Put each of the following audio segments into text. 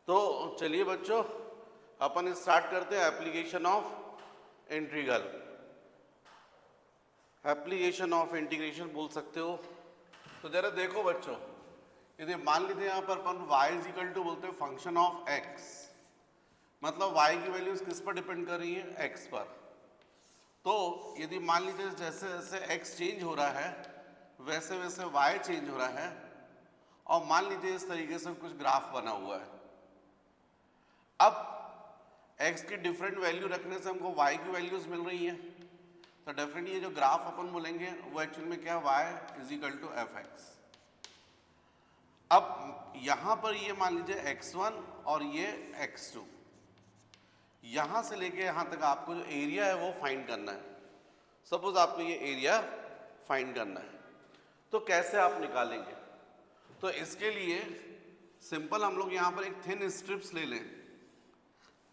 तो चलिए बच्चों, अपन स्टार्ट करते हैं application of integral. Application of integration बोल सकते हो। तो जरा देखो बच्चों, यदि मान लीजिए यहाँ पर अपन y इज इक्वल टू बोलते हैं फंक्शन ऑफ x, मतलब y की वैल्यूज किस पर डिपेंड कर रही है, x पर। तो यदि मान लीजिए जैसे जैसे x चेंज हो रहा है वैसे वैसे y चेंज हो रहा है, और मान लीजिए इस तरीके से कुछ ग्राफ बना हुआ है। अब x की डिफरेंट वैल्यू रखने से हमको y की वैल्यूज मिल रही है, तो डेफिनेटली ये जो ग्राफ अपन बोलेंगे वो एक्चुअल में क्या है, y is equal to F X. अब यहां पर ये मान लीजिए x1 और ये x2, यहां से लेके यहां तक आपको जो एरिया है वो फाइंड करना है। सपोज आपको ये एरिया फाइंड करना है, तो कैसे आप निकालेंगे? तो इसके लिए सिंपल हम लोग यहां पर एक थिन स्ट्रिप्स ले लें,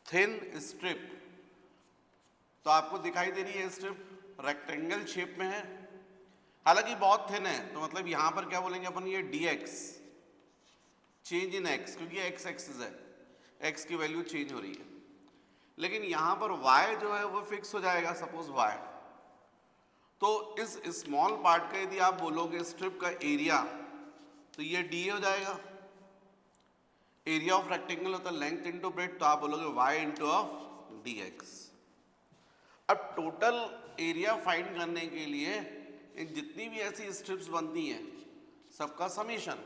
थिन स्ट्रिप। तो आपको दिखाई दे रही है स्ट्रिप रेक्टेंगल शेप में है, हालांकि बहुत थिन है, तो मतलब यहां पर क्या बोलेंगे अपन, ये dx चेंज इन x, क्योंकि x एक्सिस है, x की वैल्यू चेंज हो रही है। लेकिन यहां पर y जो है वो फिक्स हो जाएगा, सपोज y। तो इस स्मॉल पार्ट का यदि आप बोलोगे स्ट्रिप का एरिया, तो ये d हो जाएगा। एरिया ऑफ रेक्टेंगल होता है लेंथ इंटू ब्रेड्थ, तो आप बोलोगे y इंटू ऑफ dx। अब टोटल एरिया फाइंड करने के लिए इन जितनी भी ऐसी स्ट्रिप्स बनती हैं सबका समीशन,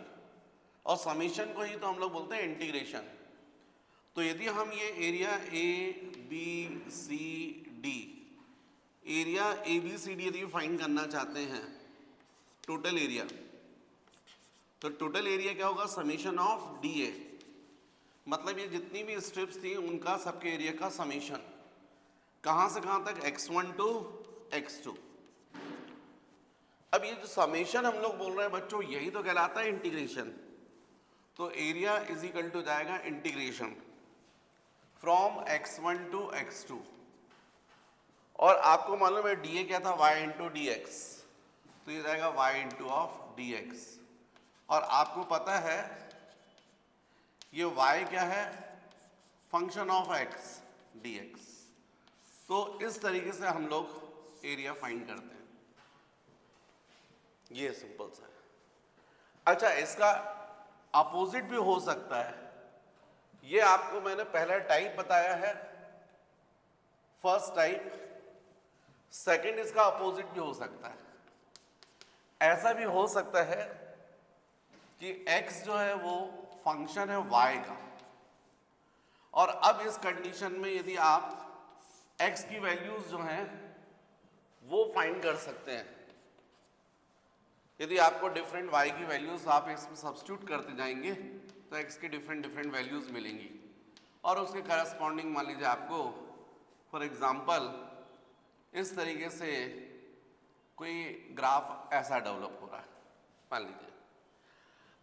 और समीशन को ही तो हम लोग बोलते हैं इंटीग्रेशन। तो यदि हम ये area A B C D, area A B C D यदि फाइंड करना चाहते हैं टोटल एरिया, तो टोटल एरिया क्या होगा, समीशन ऑफ डी ए। मतलब ये जितनी भी स्ट्रिप्स थी उनका सबके एरिया का समीशन, कहां से कहां तक, x1 टू x2। अब ये जो समेशन हम लोग बोल रहे हैं बच्चों, यही तो कहलाता है इंटीग्रेशन। तो एरिया इज इक्वल टू जाएगा integration from x1 to x2, और आपको मालूम है dA क्या था, y इंटू डी एक्स, तो ये जाएगा y into of D x. और आपको पता है ये y क्या है, फंक्शन ऑफ x dx। तो इस तरीके से हम लोग एरिया फाइंड करते हैं, ये सिंपल सा है। अच्छा, इसका अपोजिट भी हो सकता है, ये आपको मैंने पहला टाइप बताया है, फर्स्ट टाइप। सेकंड इसका अपोजिट भी हो सकता है। ऐसा भी हो सकता है कि x जो है वो फंक्शन है y का, और अब इस कंडीशन में यदि आप x की वैल्यूज जो हैं वो फाइंड कर सकते हैं। यदि आपको डिफरेंट y की वैल्यूज आप इसमें सब्स्टिट्यूट करते जाएंगे तो x की डिफरेंट वैल्यूज मिलेंगी, और उसके करस्पॉन्डिंग मान लीजिए आपको फॉर एग्जांपल इस तरीके से कोई ग्राफ ऐसा डेवलप हो रहा है, मान लीजिए।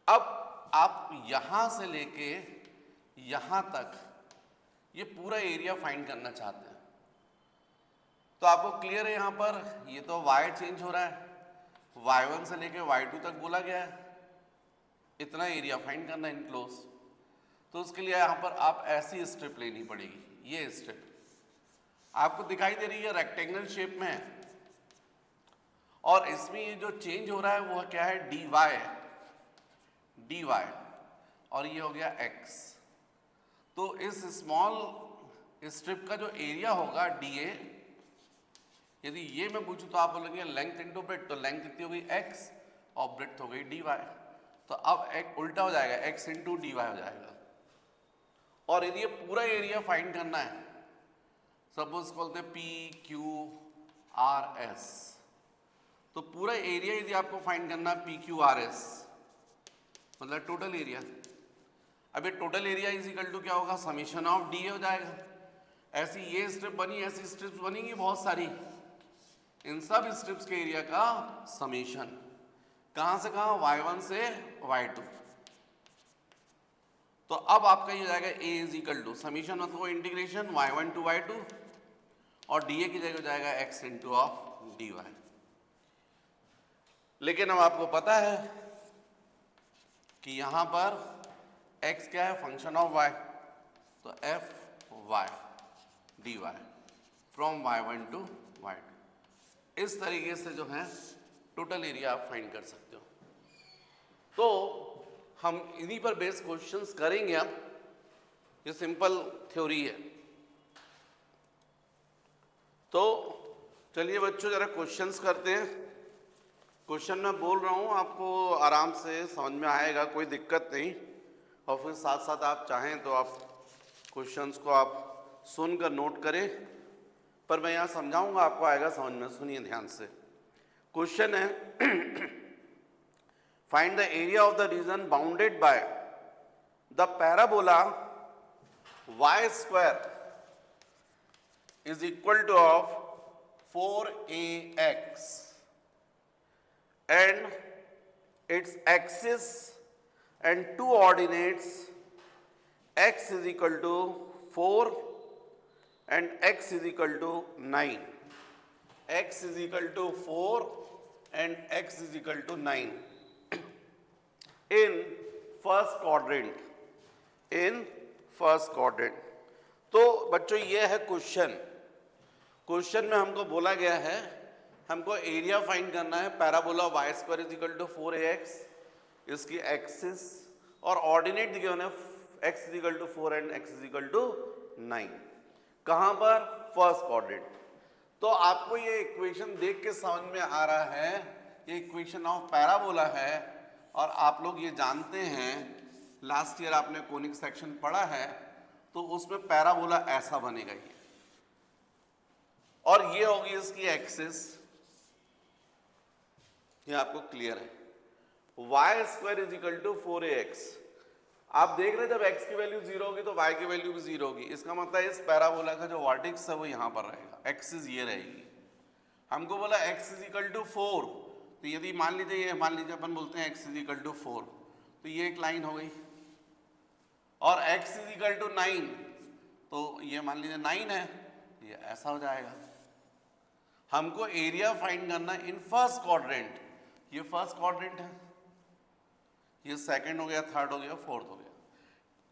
अब आप यहां से लेके यहां तक ये पूरा एरिया फाइंड करना चाहते हैं, तो आपको क्लियर है यहां पर ये तो y चेंज हो रहा है, y1 से लेके y2 तक बोला गया है, इतना एरिया फाइंड करना है इनक्लोज। तो उसके लिए यहां पर आप ऐसी स्ट्रिप लेनी पड़ेगी, ये स्ट्रिप आपको दिखाई दे रही है रेक्टेंगल शेप में है, और इसमें ये जो चेंज हो रहा है वो क्या है, dy, और ये हो गया x। तो इस स्मॉल स्ट्रिप का जो एरिया होगा dA, यदि ये मैं पूछूं तो आप बोलेंगे लेंथ इंटू ब्रेड्थ, तो लेंथ कितनी हो गई x और ब्रेड्थ हो गई dy। तो अब एक उल्टा हो जाएगा, x इंटू dy हो जाएगा। और यदि ये पूरा एरिया फाइंड करना है, सपोज बोलते हैं PQRS, तो पूरा एरिया यदि आपको फाइंड करना है PQRS मतलब टोटल एरिया। अब ये total area is equal to क्या होगा, समीशन ऑफ डी हो जाएगा। ऐसी ये स्ट्रिप बनी, ऐसी स्ट्रिप्स बनेंगी बहुत सारी, इन सब स्ट्रिप्स के एरिया का समीशन, कहां से कहां, y1 से y2। तो अब आपका ये जाएगा a is equal to summation मतलब इंटीग्रेशन y1 टू y2, और dA की जगह जाएगा x इंटू ऑफ dy। लेकिन अब आपको पता है कि यहां पर x क्या है, फंक्शन ऑफ y, तो F Y D Y from y1 to y2। इस तरीके से जो है टोटल एरिया आप फाइंड कर सकते हो। तो हम इन्हीं पर बेस्ड क्वेश्चंस करेंगे। अब ये सिंपल थ्योरी है। तो चलिए बच्चों जरा क्वेश्चंस करते हैं। क्वेश्चन मैं बोल रहा हूँ, आपको आराम से समझ में आएगा, कोई दिक्कत नहीं। और फिर साथ साथ आप चाहें तो आप क्वेश्चंस को आप सुनकर नोट करें, पर मैं यहाँ समझाऊंगा, आपको आएगा समझ में। सुनिए ध्यान से। क्वेश्चन है find the area of the reason bounded by the parabola y square is equal to of 4ax and its axis and two ordinates x is equal to 4 and x is equal to 9. X is equal to 4 and x is equal to 9 in first quadrant. In first quadrant. तो बच्चों ये है question. Question में हमको बोला गया है हमको एरिया फाइंड करना है parabola y square is equal to 4ax, इसकी एक्सिस और ऑर्डिनेट दिए हुए x is equal to 4 and x is equal to 9। कहाँ पर? First quadrant. तो आपको ये इक्वेशन देख के समझ में आ रहा है ये इक्वेशन ऑफ पैराबोला है। और आप लोग ये जानते हैं, लास्ट ईयर आपने कोनिक सेक्शन पढ़ा है, तो उसमें पैराबोला ऐसा बनेगा ये, और ये होगी इसकी एक्सिस। ये आपको क्लियर है। y square is equal to 4ax। आप देख रहे हैं जब x की वैल्यू 0 होगी तो y की वैल्यू भी 0 होगी। इसका मतलब इस पैराबोला का जो वर्टेक्स है वो यहां पर रहेगा, एक्सिस ये रहेगी। हमको बोला x इज इक्वल टू 4, तो यदि मान लीजिए अपन बोलते हैं x इज इक्वल टू 4, तो ये एक लाइन हो गई। और x इज इक्वल टू 9, तो ये मान लीजिए 9 है, ये ऐसा हो जाएगा। हमको एरिया फाइंड करना इन फर्स्ट क्वाड्रेंट। ये फर्स्ट क्वाड्रेंट है, ये सेकंड हो गया, थर्ड हो गया, फोर्थ हो गया।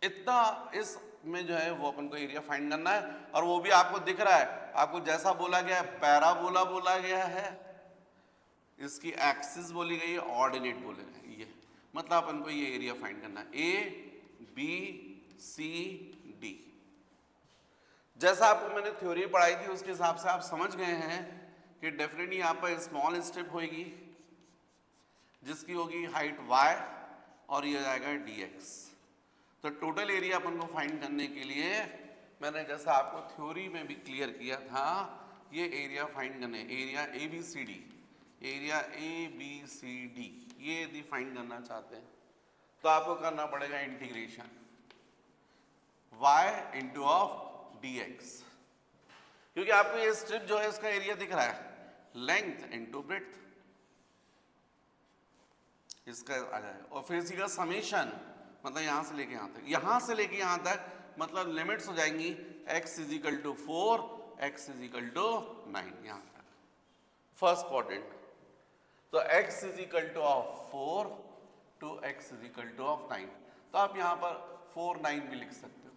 इतना इसमें जो है वो अपन को एरिया फाइंड करना है। और वो भी आपको दिख रहा है, आपको जैसा बोला गया है, पैराबोला बोला गया है, इसकी एक्सिस बोली गई है, ऑर्डिनेट बोले गए। ये मतलब अपन को ये एरिया फाइंड करना है, A B C D। जैसा आपको मैंने थ्योरी पढ़ाई थी उसके हिसाब से आप समझ गए हैं कि डेफिनेटली यहाँ पर स्मॉल स्टेप होगी जिसकी होगी हाइट y और ये जाएगा dx। तो टोटल एरिया अपन को फाइंड करने के लिए मैंने जैसा आपको थ्योरी में भी क्लियर किया था, ये एरिया फाइंड करने, एरिया ABCD, एरिया ABCD, ये यदि फाइंड करना चाहते हैं तो आपको करना पड़ेगा integration y into of dx, क्योंकि आपको ये स्ट्रिप जो है इसका एरिया दिख रहा है, लेंथ इंटू ब्रेड्थ इसका आ जाएगा। और फिर इसी का समेशन, मतलब यहां से लेके यहां तक मतलब लिमिट्स हो जाएंगी x is equal to 4, x is equal to 9, यहां तक फर्स्ट क्वाड्रेंट। तो x is equal to of 4 to x is equal to of 9। तो आप यहां पर 4 9 भी लिख सकते हो।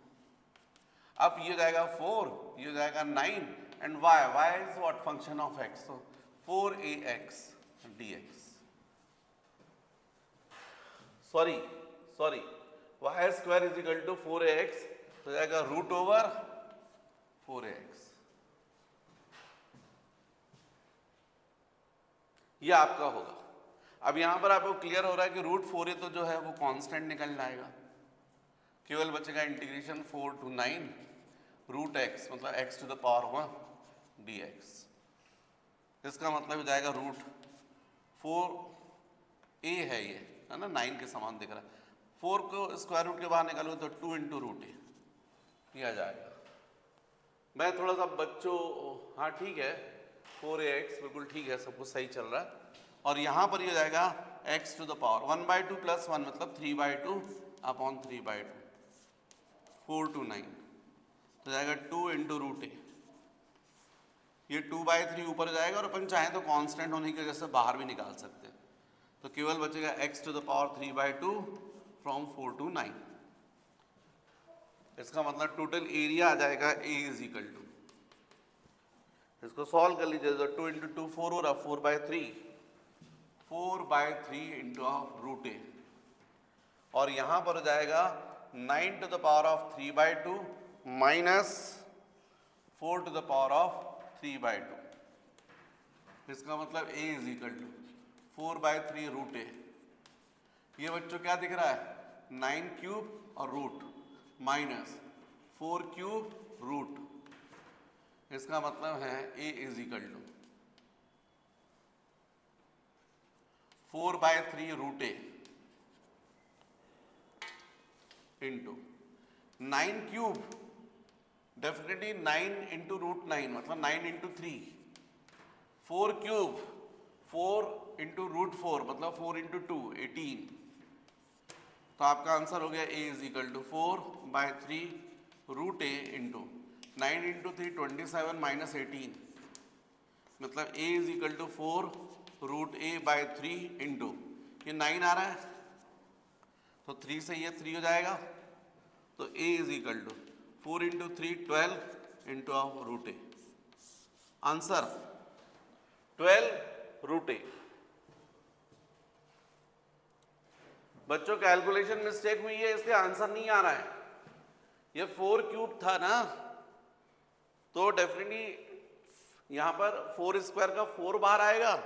अब ये जाएगा 4, ये जाएगा 9 and y is what? Function of x। तो 4ax dx, sorry y square is equal to 4ax, तो जाएगा रूट ओवर 4ax। ये आपका होगा। अब यहां पर आपको क्लियर हो रहा है कि रूट 4 है तो जो है वो कांस्टेंट निकल जाएगा, केवल बचेगा इंटीग्रेशन 4 to 9 रूट x, मतलब x to the power 1 dx। इसका मतलब हो जाएगा रूट 4a है, ये है ना 9 के समान दिख रहा है। 4 को स्क्वायर रूट के बाहर निकालो तो 2 इंटू रूट ये आ जाएगा। मैं थोड़ा सा बच्चों, हाँ ठीक है, 4ax बिल्कुल ठीक है, सब कुछ सही चल रहा है। और यहाँ पर ये जाएगा x to the power 1/2 plus 1 मतलब 3/2 अपॉन 3/2, 4 to 9, तो जाएगा 2 इंटू रूट ये 2/3 ऊपर जाएगा। और अपन चाहें तो कांस्टेंट होने की वजह से बाहर भी निकाल सकते हैं, तो केवल बचेगा x to the power 3/2 from 4 to 9। इसका मतलब टोटल एरिया आ जाएगा ए इज इक्वल टू, इसको सॉल्व कर लीजिए, तो 2 इंटू 2 4 हो रहा, 4/3, 4/3 इंटू ऑफ रूट ए, और यहां पर हो जाएगा 9 to the power of 3/2 minus 4 to the power of 3/2, इसका मतलब a is equal to 4/3 root A. ये बच्चों क्या दिख रहा है, 9 क्यूब और रूट माइनस 4 क्यूब रूट, इसका मतलब है a is equal to 4/3 root A into 9 cube, definitely 9 into root 9 मतलब 9 इंटू 3, 4 क्यूब 4 इंटू रूट 4 मतलब 4 इंटू 2 18, तो आपका आंसर हो गया a is equal to 4/3 root A into 9 into 3 27 minus 18, मतलब a is equal to 4 root A by 3 into, ये 9 आ रहा है तो 3 से ये 3 हो जाएगा, तो a is equal to 4 into 3 12 into of root A, answer 12 root A. बच्चों कैलकुलेशन मिस्टेक हुई है, इसलिए आंसर नहीं आ रहा है, ये 4 क्यूब था ना, तो डेफिनेटली यहां पर 4 स्क्वायर का 4 बाहर आएगा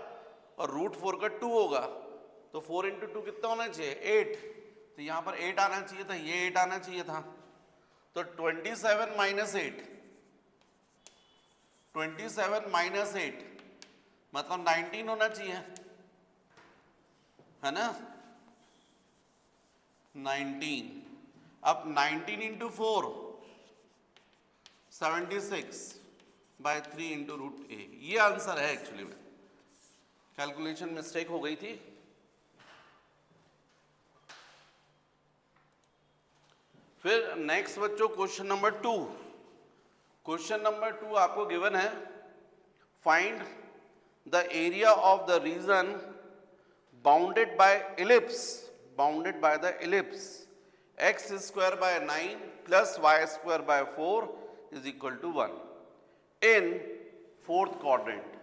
और रूट 4 का 2 होगा, तो 4 इंटू 2 कितना होना चाहिए 8, तो यहां पर 8 आना चाहिए था, ये 8 आना चाहिए था, तो 27 माइनस 8, 27 माइनस 8 मतलब 19 होना चाहिए, है ना 19, अब 19 इंटू 4 76/3 इंटू रूट ए, ये आंसर है, एक्चुअली में कैलकुलेशन मिस्टेक हो गई थी। फिर नेक्स्ट बच्चों क्वेश्चन नंबर 2, क्वेश्चन नंबर 2 आपको गिवन है, find the area of the reason bounded by the ellipse x square by 9 plus y square by 4 is equal to 1 in fourth quadrant।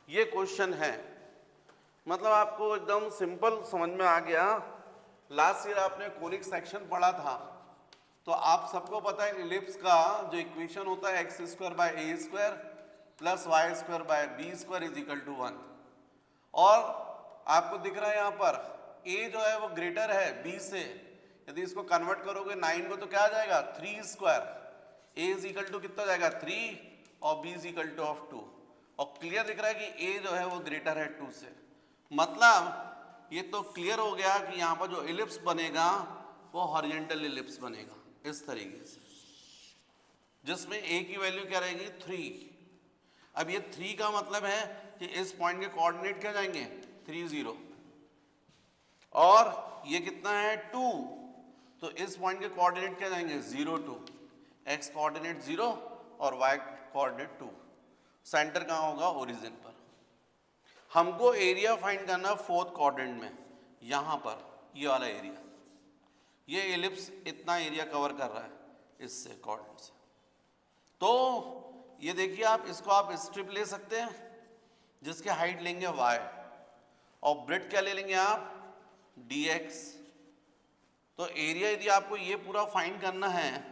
ये question है, मतलब आपको एकदम सिंपल समझ में आ गया, लास्ट ईयर आपने कोनिक सेक्शन पढ़ा था, तो आप सबको पता है इलिप्स का जो इक्वेशन होता है X square by A square plus Y square by B square is equal to 1, और आपको दिख रहा है यहाँ पर a जो है वो ग्रेटर है b से, यदि इसको कन्वर्ट करोगे 9 को तो क्या आ जाएगा 3 square, a is equal to कितना जाएगा 3 और b is equal to of 2, और क्लियर दिख रहा है कि a जो है वो ग्रेटर है 2 से, मतलब ये तो क्लियर हो गया कि यहाँ पर जो इलिप्स बनेगा वो हॉरिजॉन्टल इलिप्स बनेगा इस तरीके से, जिसमें a की वैल्यू क्या रहेगी 3। अब ये 3 का मतलब है कि इस पॉइंट के कोऑर्डिनेट क्या जाएंगे 3 0, और ये कितना है 2, तो इस पॉइंट के कोऑर्डिनेट क्या जाएंगे 0 2, x कोऑर्डिनेट 0 और y कोऑर्डिनेट 2, सेंटर कहाँ होगा ओरिजिन पर। हमको एरिया फाइंड करना फोर्थ क्वाड्रेंट में, यहाँ पर ये वाला एरिया, ये एलिप्स इतना एरिया कवर कर रहा है इससे कोऑर्डिनेट से, तो ये देखिए आप इसको आप स्ट्रिप ले सकते हैं जिसके हाइट लेंगे y और ब्रेड्थ क्या ले लेंगे आप dx, तो एरिया यदि आपको ये पूरा फाइंड करना है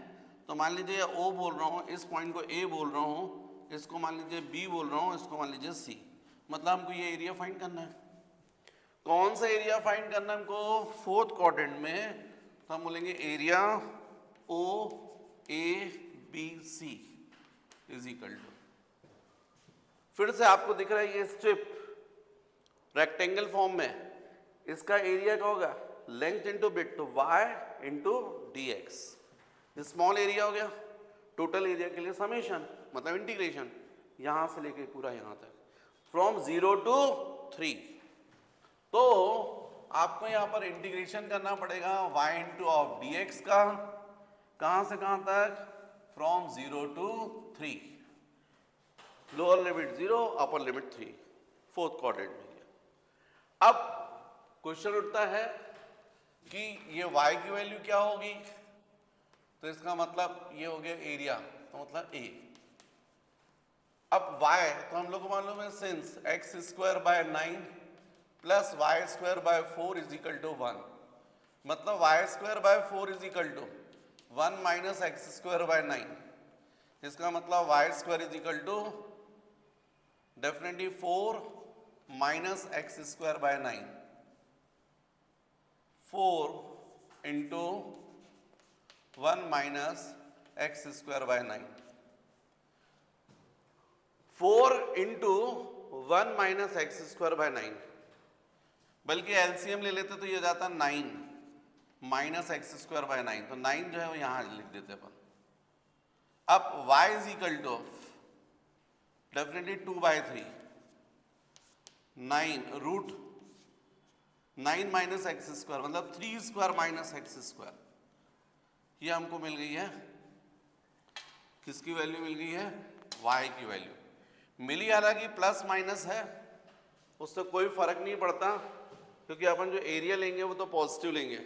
तो मान लीजिए O बोल रहा हूँ, इस पॉइंट को A बोल रहा हूँ, इसको मान लीजिए B बोल रहा हूँ, इसको मान लीजिए C, मतलब हमको ये एरिया फाइंड करना है। कौन सा एरिया फाइंड करना है हमको फोर्थ क्वाड्रेंट में, तो हम बोलेंगे area OABC is equal to, फिर से आपको दिख रहा है ये स्ट्रिप रेक्टेंगल फॉर्म में, इसका एरिया क्या होगा लेंथ इंटू ब्रेड्थ, तो y into dx, small area हो गया, टोटल एरिया के लिए समेशन मतलब इंटीग्रेशन यहां से लेके पूरा यहां तक फ्रॉम 0 to 3, तो आपको यहां पर इंटीग्रेशन करना पड़ेगा y इंटू ऑफ dx का, कहां से कहां तक from 0 to 3, lower limit 0 upper limit 3, fourth quadrant में गया। अब क्वेश्चन उठता है कि ये y की वैल्यू क्या होगी, तो इसका मतलब ये हो गया एरिया, तो मतलब a। अब y तो हम लोग को मालूम है since x square by 9 plus Y square by 4 is equal to 1, मतलब Y square by 4 is equal to 1 minus X square by 9। इसका मतलब Y square is equal to definitely 4 minus X square by 9, 4 into 1 minus X square by 9, 4 into 1 minus X square by 9, बल्कि LCM ले लेते तो ये जाता 9 minus X square by 9, तो 9 जो है वो यहां लिख देते अपन। अब y is equal to definitely 2/3, 9 root 9 minus X square मतलब 3 स्क्वायर माइनस एक्स स्क्वायर, ये हमको मिल गई है। किसकी वैल्यू मिल गई है, y की वैल्यू मिली। हालांकि प्लस माइनस है, उससे कोई फर्क नहीं पड़ता, क्योंकि अपन जो एरिया लेंगे वो तो पॉजिटिव लेंगे।